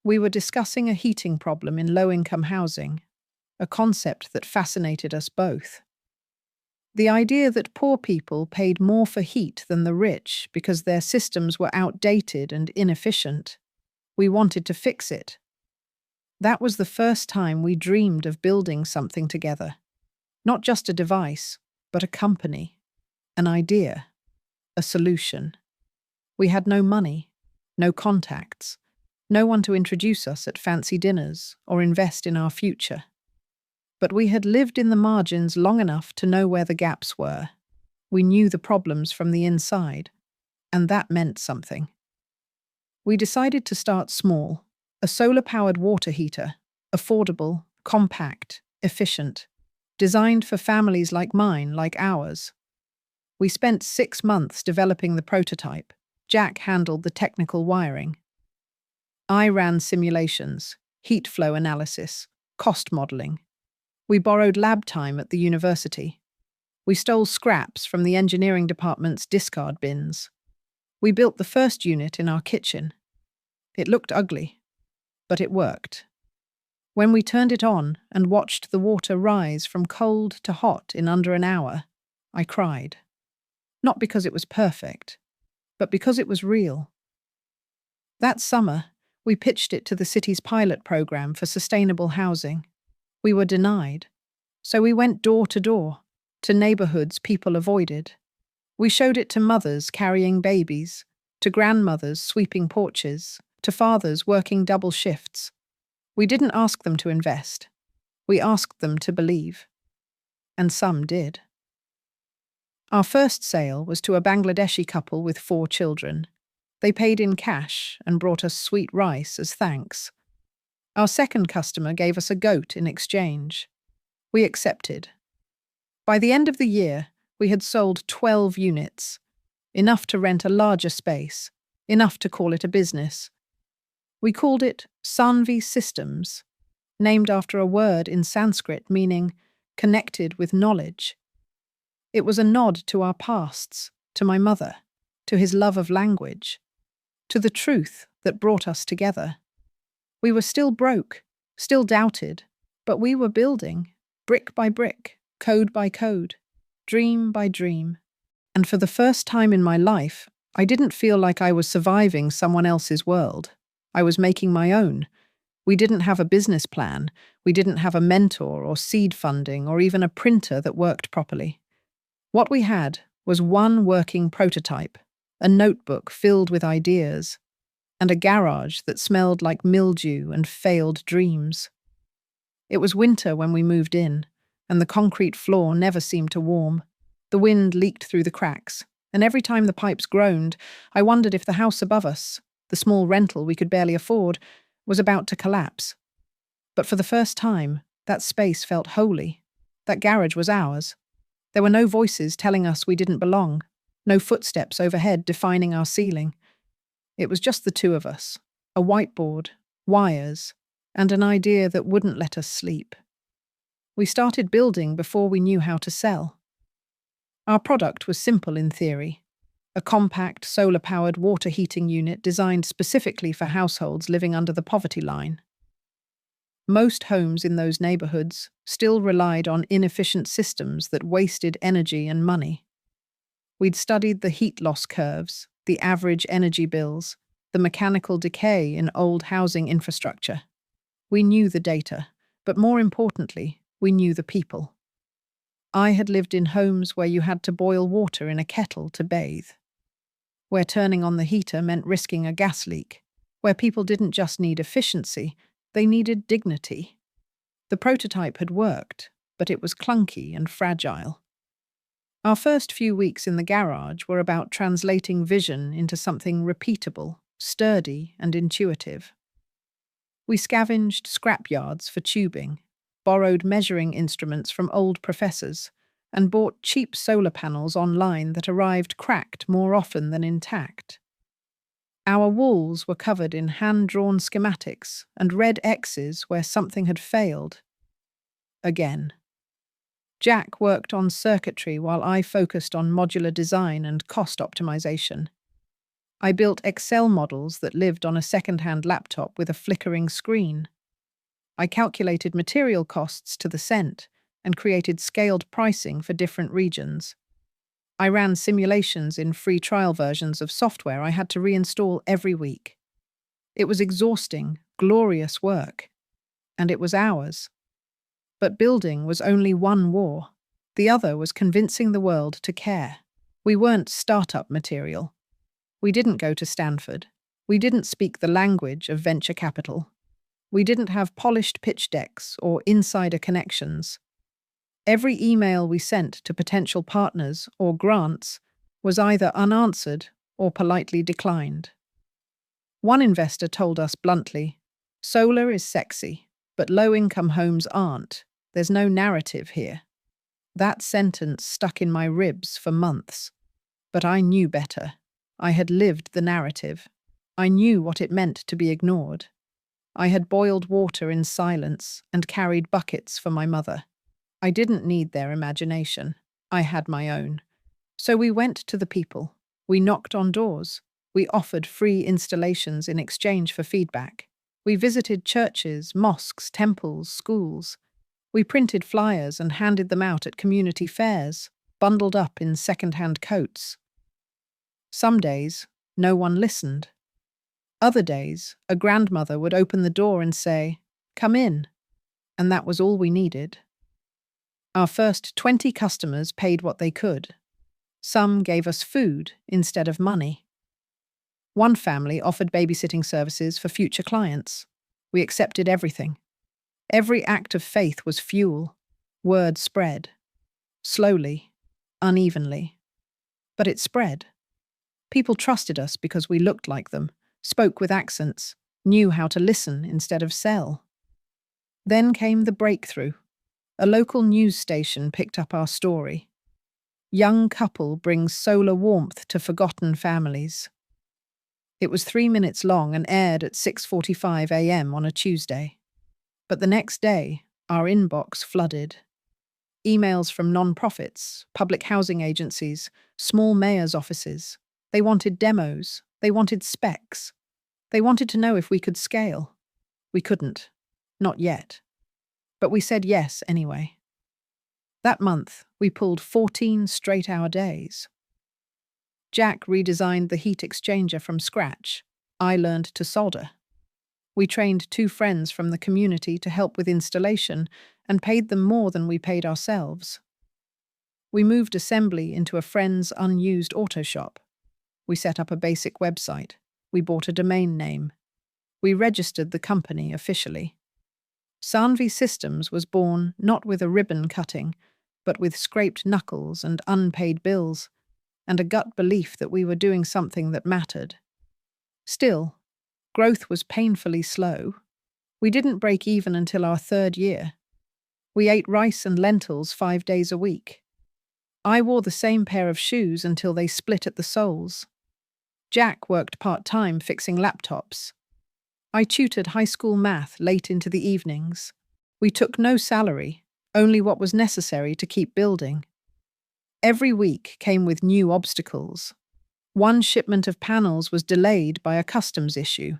We were discussing a heating problem in low-income housing, a concept that fascinated us both. The idea that poor people paid more for heat than the rich because their systems were outdated and inefficient. We wanted to fix it. That was the first time we dreamed of building something together. Not just a device, but a company, an idea, a solution. We had no money, no contacts, no one to introduce us at fancy dinners or invest in our future. But we had lived in the margins long enough to know where the gaps were. We knew the problems from the inside, and that meant something. We decided to start small, a solar-powered water heater, affordable, compact, efficient, designed for families like mine, like ours. We spent 6 months developing the prototype. Jack handled the technical wiring. I ran simulations, heat flow analysis, cost modelling. We borrowed lab time at the university. We stole scraps from the engineering department's discard bins. We built the first unit in our kitchen. It looked ugly, but it worked. When we turned it on and watched the water rise from cold to hot in under an hour, I cried. Not because it was perfect, but because it was real. That summer, we pitched it to the city's pilot program for sustainable housing. We were denied, so we went door to neighborhoods people avoided. We showed it to mothers carrying babies, to grandmothers sweeping porches, to fathers working double shifts. We didn't ask them to invest. We asked them to believe. And some did. Our first sale was to a Bangladeshi couple with 4 children. They paid in cash and brought us sweet rice as thanks. Our second customer gave us a goat in exchange. We accepted. By the end of the year, we had sold 12 units, enough to rent a larger space, enough to call it a business. We called it Sanvi Systems, named after a word in Sanskrit meaning connected with knowledge. It was a nod to our pasts, to my mother, to his love of language, to the truth that brought us together. We were still broke, still doubted, but we were building, brick by brick, code by code, dream by dream. And for the first time in my life, I didn't feel like I was surviving someone else's world. I was making my own. We didn't have a business plan. We didn't have a mentor or seed funding or even a printer that worked properly. What we had was one working prototype, a notebook filled with ideas, and a garage that smelled like mildew and failed dreams. It was winter when we moved in, and the concrete floor never seemed to warm. The wind leaked through the cracks, and every time the pipes groaned, I wondered if the house above us, the small rental we could barely afford, was about to collapse. But for the first time, that space felt holy. That garage was ours. There were no voices telling us we didn't belong, no footsteps overhead defining our ceiling. It was just the two of us, a whiteboard, wires, and an idea that wouldn't let us sleep. We started building before we knew how to sell. Our product was simple in theory, a compact solar-powered water heating unit designed specifically for households living under the poverty line. Most homes in those neighborhoods still relied on inefficient systems that wasted energy and money. We'd studied the heat loss curves, the average energy bills, the mechanical decay in old housing infrastructure. We knew the data, but more importantly, we knew the people. I had lived in homes where you had to boil water in a kettle to bathe, where turning on the heater meant risking a gas leak, where people didn't just need efficiency, they needed dignity. The prototype had worked, but it was clunky and fragile. Our first few weeks in the garage were about translating vision into something repeatable, sturdy, and intuitive. We scavenged scrapyards for tubing, borrowed measuring instruments from old professors, and bought cheap solar panels online that arrived cracked more often than intact. Our walls were covered in hand-drawn schematics and red X's where something had failed. Again. Jack worked on circuitry while I focused on modular design and cost optimization. I built Excel models that lived on a second-hand laptop with a flickering screen. I calculated material costs to the cent and created scaled pricing for different regions. I ran simulations in free trial versions of software I had to reinstall every week. It was exhausting, glorious work. And it was ours. But building was only one war. The other was convincing the world to care. We weren't startup material. We didn't go to Stanford. We didn't speak the language of venture capital. We didn't have polished pitch decks or insider connections. Every email we sent to potential partners or grants was either unanswered or politely declined. One investor told us bluntly, "Solar is sexy, but low-income homes aren't. There's no narrative here." That sentence stuck in my ribs for months. But I knew better. I had lived the narrative. I knew what it meant to be ignored. I had boiled water in silence and carried buckets for my mother. I didn't need their imagination. I had my own. So we went to the people. We knocked on doors. We offered free installations in exchange for feedback. We visited churches, mosques, temples, schools. We printed flyers and handed them out at community fairs, bundled up in second-hand coats. Some days, no one listened. Other days, a grandmother would open the door and say, "Come in," and that was all we needed. Our first 20 customers paid what they could. Some gave us food instead of money. One family offered babysitting services for future clients. We accepted everything. Every act of faith was fuel. Word spread. Slowly, unevenly. But it spread. People trusted us because we looked like them, spoke with accents, knew how to listen instead of sell. Then came the breakthrough. A local news station picked up our story. Young couple brings solar warmth to forgotten families. It was 3 minutes long and aired at 6:45 a.m. on a Tuesday. But the next day, our inbox flooded. Emails from non-profits, public housing agencies, small mayors' offices. They wanted demos. They wanted specs. They wanted to know if we could scale. We couldn't. Not yet. But we said yes anyway. That month, we pulled 14 straight-hour days. Jack redesigned the heat exchanger from scratch. I learned to solder. We trained 2 friends from the community to help with installation and paid them more than we paid ourselves. We moved assembly into a friend's unused auto shop. We set up a basic website. We bought a domain name. We registered the company officially. Sanvi Systems was born not with a ribbon cutting, but with scraped knuckles and unpaid bills, and a gut belief that we were doing something that mattered. Still, growth was painfully slow. We didn't break even until our 3rd year. We ate rice and lentils 5 days a week. I wore the same pair of shoes until they split at the soles. Jack worked part-time fixing laptops. I tutored high school math late into the evenings. We took no salary, only what was necessary to keep building. Every week came with new obstacles. One shipment of panels was delayed by a customs issue.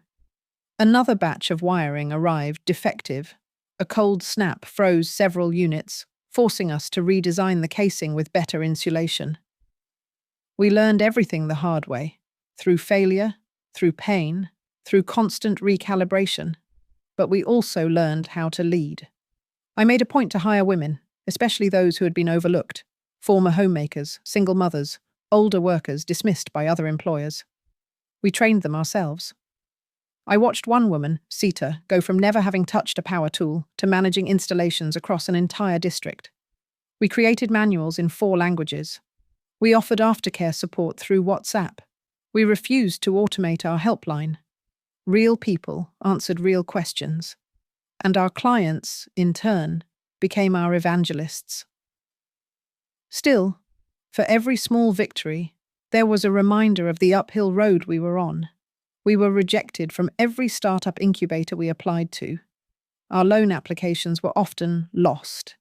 Another batch of wiring arrived defective. A cold snap froze several units, forcing us to redesign the casing with better insulation. We learned everything the hard way, through failure, through pain, through constant recalibration. But we also learned how to lead. I made a point to hire women, especially those who had been overlooked, former homemakers, single mothers, older workers dismissed by other employers. We trained them ourselves. I watched one woman, Sita, go from never having touched a power tool to managing installations across an entire district. We created manuals in 4 languages. We offered aftercare support through WhatsApp. We refused to automate our helpline. Real people answered real questions. And our clients, in turn, became our evangelists. Still, for every small victory, there was a reminder of the uphill road we were on. We were rejected from every startup incubator we applied to. Our loan applications were often lost.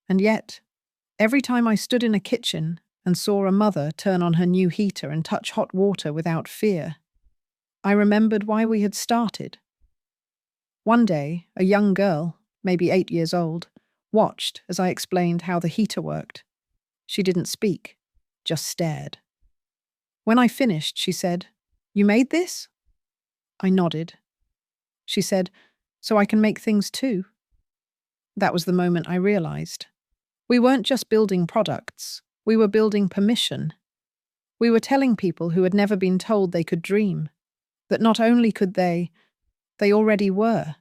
And yet, every time I stood in a kitchen and saw a mother turn on her new heater and touch hot water without fear, I remembered why we had started. One day, a young girl, maybe 8 years old, watched as I explained how the heater worked. She didn't speak, just stared. When I finished, she said, "You made this?" I nodded. She said, "So I can make things too?" That was the moment I realized. We weren't just building products, we were building permission. We were telling people who had never been told they could dream, that not only could they already were.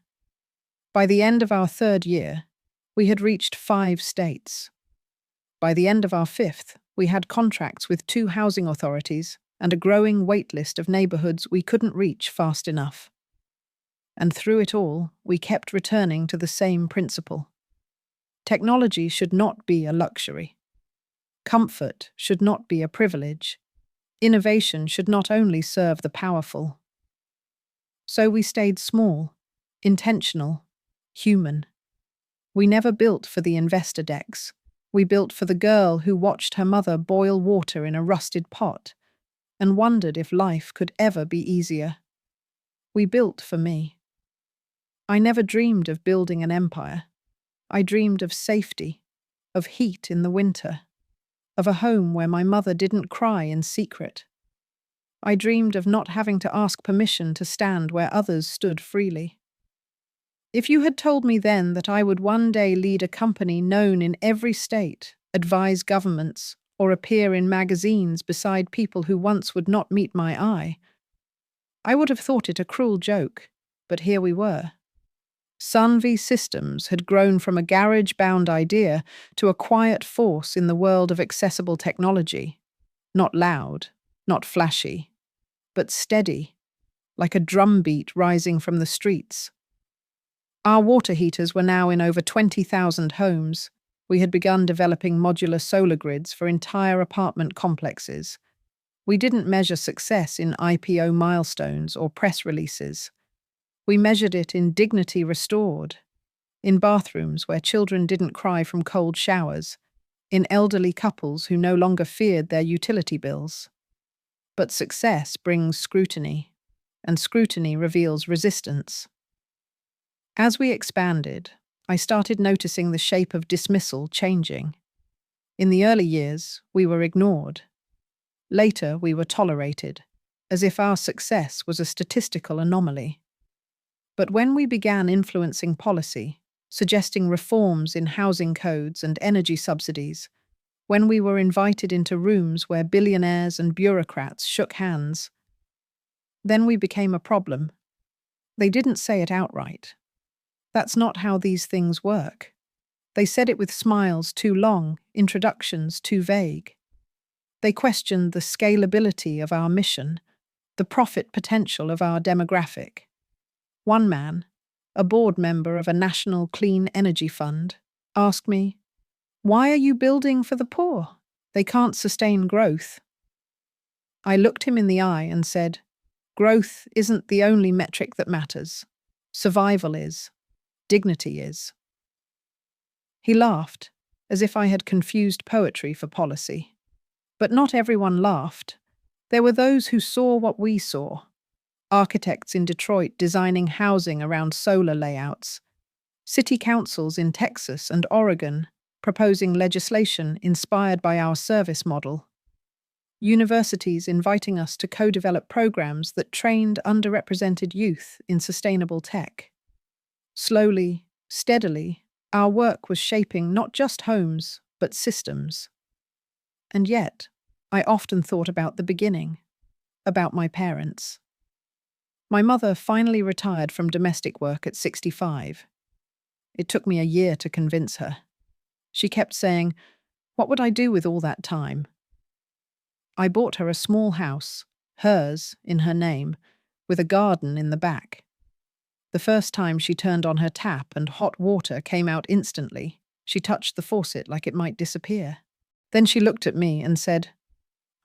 By the end of our 3rd year, we had reached 5 states. By the end of our 5th, we had contracts with 2 housing authorities and a growing wait list of neighborhoods we couldn't reach fast enough. And through it all, we kept returning to the same principle. Technology should not be a luxury. Comfort should not be a privilege. Innovation should not only serve the powerful. So we stayed small, intentional, human. We never built for the investor decks. We built for the girl who watched her mother boil water in a rusted pot and wondered if life could ever be easier. We built for me. I never dreamed of building an empire. I dreamed of safety, of heat in the winter, of a home where my mother didn't cry in secret. I dreamed of not having to ask permission to stand where others stood freely. If you had told me then that I would one day lead a company known in every state, advise governments, or appear in magazines beside people who once would not meet my eye, I would have thought it a cruel joke, but here we were. Sunvi Systems had grown from a garage-bound idea to a quiet force in the world of accessible technology. Not loud, not flashy, but steady, like a drumbeat rising from the streets. Our water heaters were now in over 20,000 homes. We had begun developing modular solar grids for entire apartment complexes. We didn't measure success in IPO milestones or press releases. We measured it in dignity restored, in bathrooms where children didn't cry from cold showers, in elderly couples who no longer feared their utility bills. But success brings scrutiny, and scrutiny reveals resistance. As we expanded, I started noticing the shape of dismissal changing. In the early years, we were ignored. Later, we were tolerated, as if our success was a statistical anomaly. But when we began influencing policy, suggesting reforms in housing codes and energy subsidies, when we were invited into rooms where billionaires and bureaucrats shook hands, then we became a problem. They didn't say it outright. That's not how these things work. They said it with smiles too long, introductions too vague. They questioned the scalability of our mission, the profit potential of our demographic. One man, a board member of a national clean energy fund, asked me, "Why are you building for the poor? They can't sustain growth." I looked him in the eye and said, "Growth isn't the only metric that matters. Survival is. Dignity is." He laughed, as if I had confused poetry for policy. But not everyone laughed. There were those who saw what we saw. Architects in Detroit designing housing around solar layouts. City councils in Texas and Oregon proposing legislation inspired by our service model. Universities inviting us to co-develop programs that trained underrepresented youth in sustainable tech. Slowly, steadily, our work was shaping not just homes, but systems. And yet, I often thought about the beginning, about my parents. My mother finally retired from domestic work at 65. It took me a year to convince her. She kept saying, "What would I do with all that time?" I bought her a small house, hers, in her name, with a garden in the back. The first time she turned on her tap and hot water came out instantly, she touched the faucet like it might disappear. Then she looked at me and said,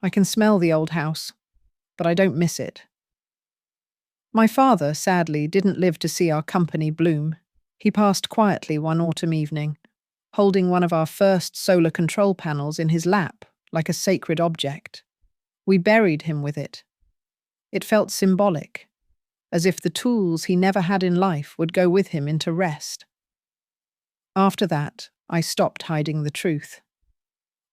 "I can smell the old house, but I don't miss it." My father, sadly, didn't live to see our company bloom. He passed quietly one autumn evening, holding one of our first solar control panels in his lap like a sacred object. We buried him with it. It felt symbolic, as if the tools he never had in life would go with him into rest. After that, I stopped hiding the truth.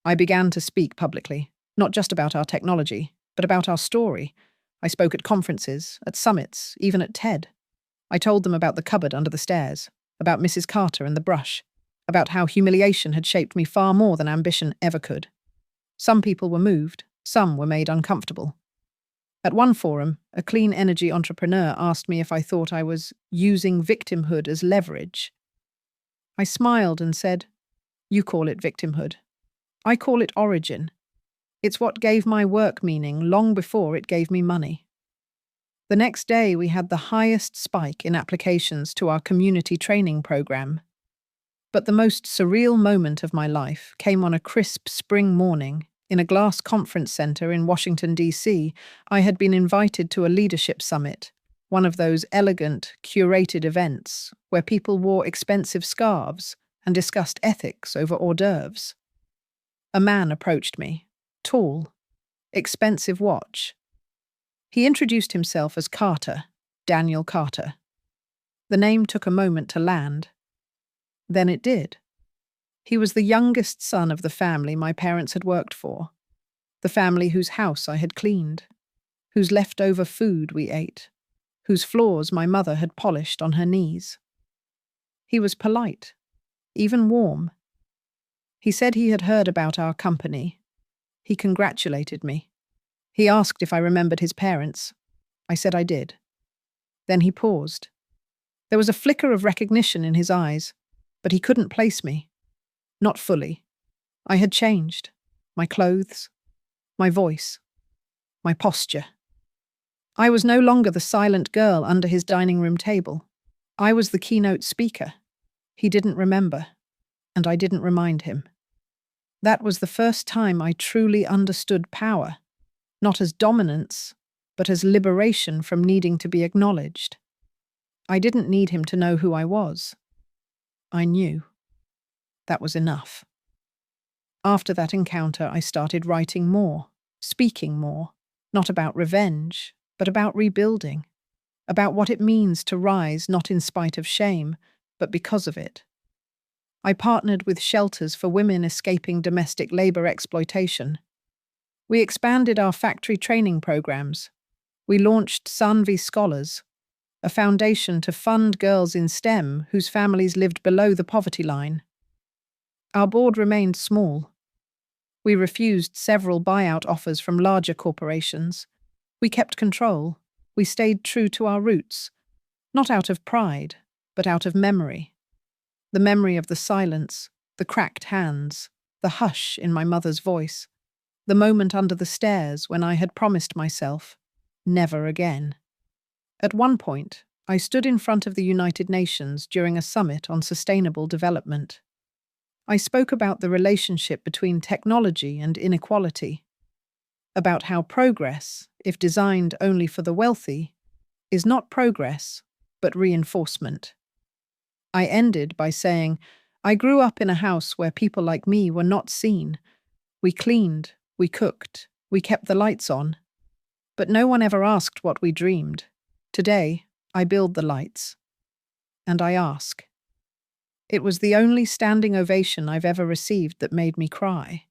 I began to speak publicly, not just about our technology, but about our story. I spoke at conferences, at summits, even at TED. I told them about the cupboard under the stairs, about Mrs. Carter and the brush, about how humiliation had shaped me far more than ambition ever could. Some people were moved, some were made uncomfortable. At one forum, a clean energy entrepreneur asked me if I thought I was using victimhood as leverage. I smiled and said, "You call it victimhood. I call it origin. It's what gave my work meaning long before it gave me money." The next day, we had the highest spike in applications to our community training program. But the most surreal moment of my life came on a crisp spring morning in a glass conference center in Washington, D.C. I had been invited to a leadership summit one of those elegant, curated events where people wore expensive scarves and discussed ethics over hors d'oeuvres. A man approached me, tall, expensive watch. He introduced himself as Carter, Daniel Carter. The name took a moment to land. Then it did. He was the youngest son of the family my parents had worked for, the family whose house I had cleaned, whose leftover food we ate, whose floors my mother had polished on her knees. He was polite, even warm. He said he had heard about our company. He congratulated me. He asked if I remembered his parents. I said I did. Then he paused. There was a flicker of recognition in his eyes, but he couldn't place me. Not fully. I had changed. My clothes, my voice, my posture. I was no longer the silent girl under his dining room table. I was the keynote speaker. He didn't remember, and I didn't remind him. That was the first time I truly understood power, not as dominance, but as liberation from needing to be acknowledged. I didn't need him to know who I was. I knew. That was enough. After that encounter, I started writing more, speaking more, not about revenge, but about rebuilding, about what it means to rise not in spite of shame, but because of it. I partnered with shelters for women escaping domestic labor exploitation. We expanded our factory training programs. We launched Sanvi Scholars, a foundation to fund girls in STEM whose families lived below the poverty line. Our board remained small. We refused several buyout offers from larger corporations. We kept control. We stayed true to our roots, not out of pride, but out of memory. The memory of the silence, the cracked hands, the hush in my mother's voice, the moment under the stairs when I had promised myself, never again. At one point, I stood in front of the United Nations during a summit on sustainable development. I spoke about the relationship between technology and inequality, about how progress, if designed only for the wealthy, is not progress, but reinforcement. I ended by saying, I grew up in a house where people like me were not seen. We cleaned, we cooked, we kept the lights on. But no one ever asked what we dreamed. Today, I build the lights. And I ask. It was the only standing ovation I've ever received that made me cry.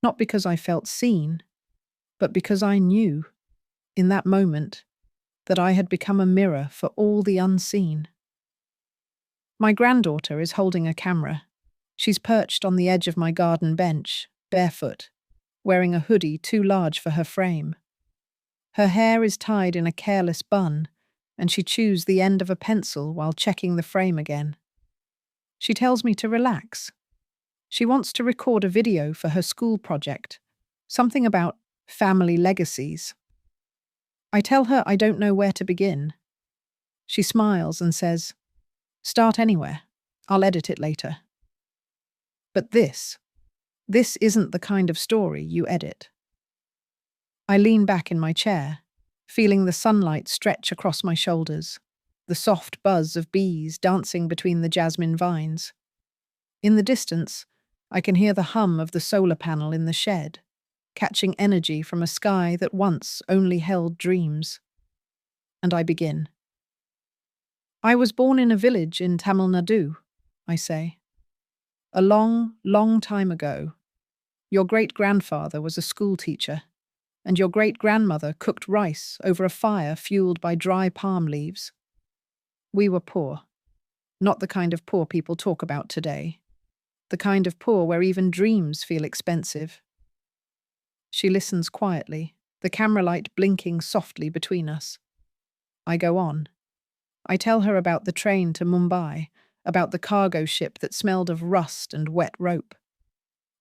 Not because I felt seen, but because I knew, in that moment, that I had become a mirror for all the unseen. My granddaughter is holding a camera. She's perched on the edge of my garden bench, barefoot, wearing a hoodie too large for her frame. Her hair is tied in a careless bun, and she chews the end of a pencil while checking the frame again. She tells me to relax. She wants to record a video for her school project, something about family legacies. I tell her I don't know where to begin. She smiles and says, "Start anywhere. I'll edit it later." But this isn't the kind of story you edit. I lean back in my chair, feeling the sunlight stretch across my shoulders, the soft buzz of bees dancing between the jasmine vines. In the distance, I can hear the hum of the solar panel in the shed, catching energy from a sky that once only held dreams. And I begin. I was born in a village in Tamil Nadu, I say. A long, long time ago. Your great-grandfather was a school teacher, and your great-grandmother cooked rice over a fire fueled by dry palm leaves. We were poor. Not the kind of poor people talk about today. The kind of poor where even dreams feel expensive. She listens quietly, the camera light blinking softly between us. I go on. I tell her about the train to Mumbai, about the cargo ship that smelled of rust and wet rope.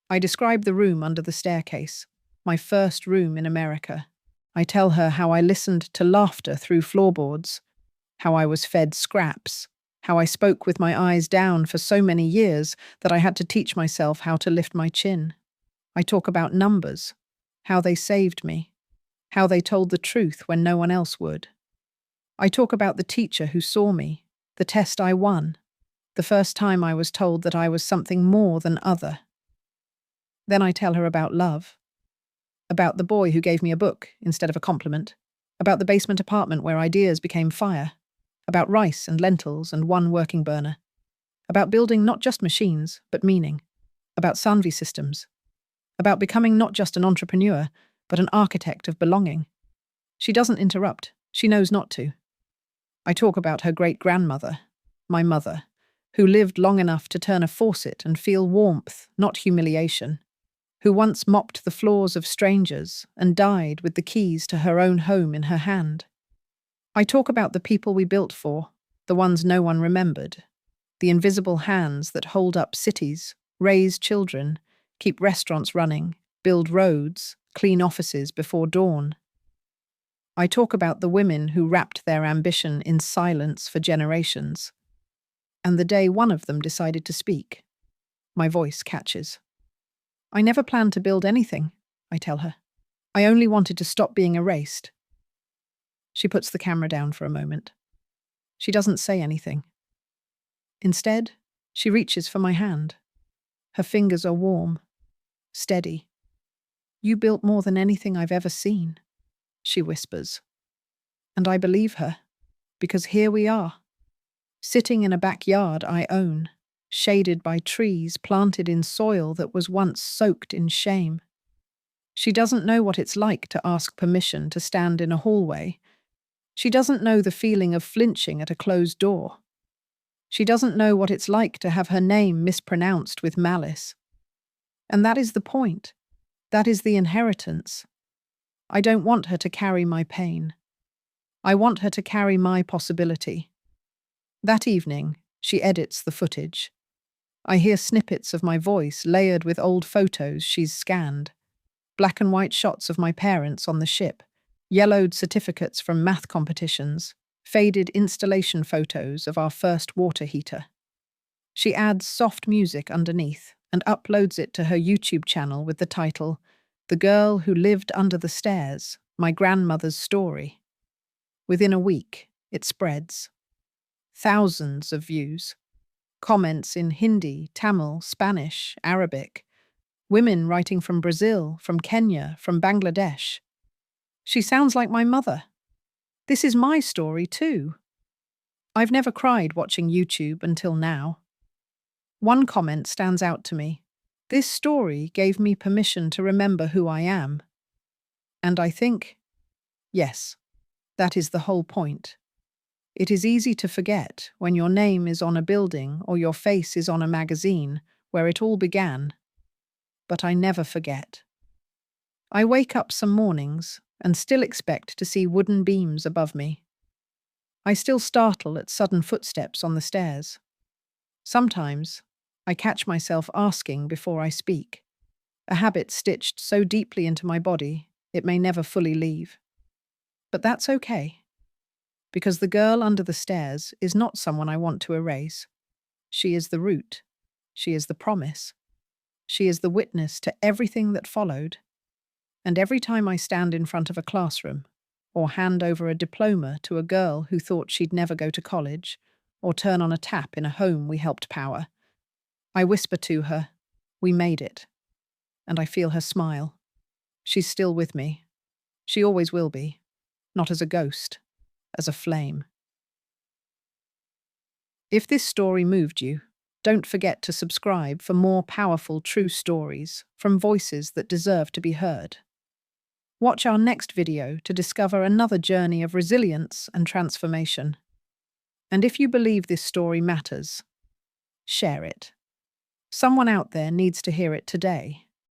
I describe the room under the staircase, my first room in America. I tell her how I listened to laughter through floorboards, how I was fed scraps, how I spoke with my eyes down for so many years that I had to teach myself how to lift my chin. I talk about numbers, how they saved me, how they told the truth when no one else would. I talk about the teacher who saw me, the test I won, the first time I was told that I was something more than other. Then I tell her about love, about the boy who gave me a book instead of a compliment, about the basement apartment where ideas became fire, about rice and lentils and one working burner, about building not just machines, but meaning, about Sanvi systems, about becoming not just an entrepreneur, but an architect of belonging. She doesn't interrupt. She knows not to. I talk about her great-grandmother, my mother, who lived long enough to turn a faucet and feel warmth, not humiliation, who once mopped the floors of strangers and died with the keys to her own home in her hand. I talk about the people we built for, the ones no one remembered, the invisible hands that hold up cities, raise children, keep restaurants running, build roads, clean offices before dawn. I talk about the women who wrapped their ambition in silence for generations. And the day one of them decided to speak, my voice catches. I never planned to build anything, I tell her. I only wanted to stop being erased. She puts the camera down for a moment. She doesn't say anything. Instead, she reaches for my hand. Her fingers are warm, steady. You built more than anything I've ever seen, she whispers. And I believe her, because here we are, sitting in a backyard I own, shaded by trees planted in soil that was once soaked in shame. She doesn't know what it's like to ask permission to stand in a hallway. She doesn't know the feeling of flinching at a closed door. She doesn't know what it's like to have her name mispronounced with malice. And that is the point. That is the inheritance. I don't want her to carry my pain. I want her to carry my possibility. That evening, she edits the footage. I hear snippets of my voice layered with old photos she's scanned. Black and white shots of my parents on the ship, yellowed certificates from math competitions, faded installation photos of our first water heater. She adds soft music underneath and uploads it to her YouTube channel with the title, "The Girl Who Lived Under the Stairs, My Grandmother's Story." Within a week, it spreads. Thousands of views. Comments in Hindi, Tamil, Spanish, Arabic. Women writing from Brazil, from Kenya, from Bangladesh. She sounds like my mother. This is my story too. I've never cried watching YouTube until now. One comment stands out to me. This story gave me permission to remember who I am. And I think, yes, that is the whole point. It is easy to forget when your name is on a building or your face is on a magazine where it all began. But I never forget. I wake up some mornings and still expect to see wooden beams above me. I still startle at sudden footsteps on the stairs. Sometimes, I catch myself asking before I speak, a habit stitched so deeply into my body it may never fully leave. But that's okay, because the girl under the stairs is not someone I want to erase. She is the root. She is the promise. She is the witness to everything that followed. And every time I stand in front of a classroom, or hand over a diploma to a girl who thought she'd never go to college, or turn on a tap in a home we helped power, I whisper to her, "We made it." And I feel her smile. She's still with me. She always will be. Not as a ghost, as a flame. If this story moved you, don't forget to subscribe for more powerful true stories from voices that deserve to be heard. Watch our next video to discover another journey of resilience and transformation. And if you believe this story matters, share it. Someone out there needs to hear it today.